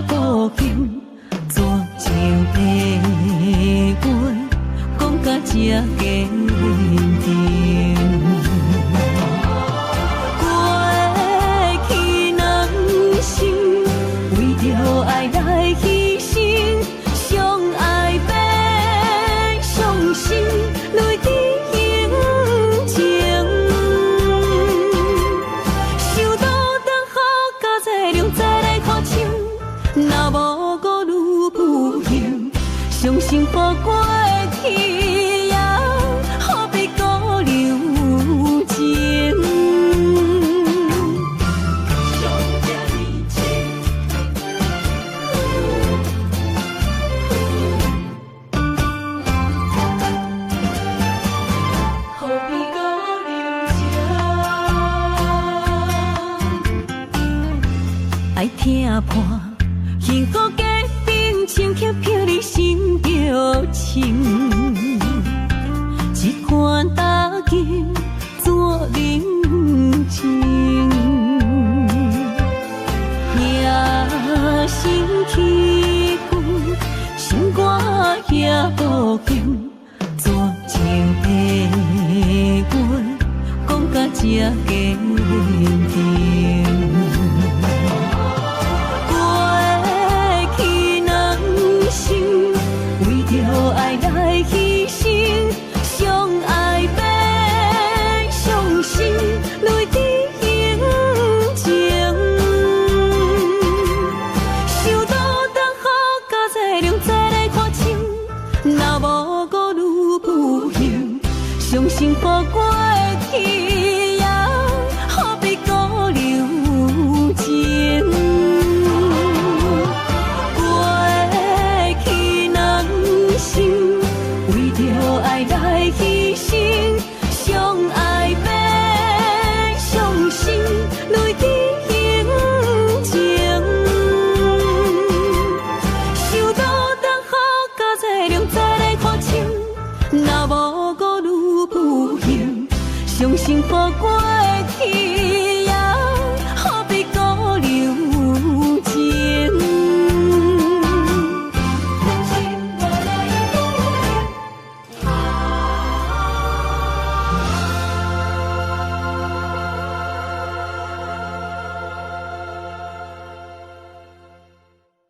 无幸，怎情的话讲甲这坚定？过去人生为着爱来牺牲，相爱变伤心，泪滴永情。想到当好甲这量再来看清，若无我愈不幸，伤心付过去呀，何必搁留情？何必搁留情？爱听破。幸福家庭，情刻刻你心着情，一款打击怎冷静？夜深起久，心肝也无紧，怎情的话讲甲这坚定？为着爱来牺牲，相爱变伤心，泪滴永情。想到当好甲这量再来看清，若无我愈不幸，伤心付过去呀，何必搁留情？为着爱来牺牲，相爱变伤心，泪滴永情。想到当好甲这量再来看清，若无我愈不幸，伤心付过去。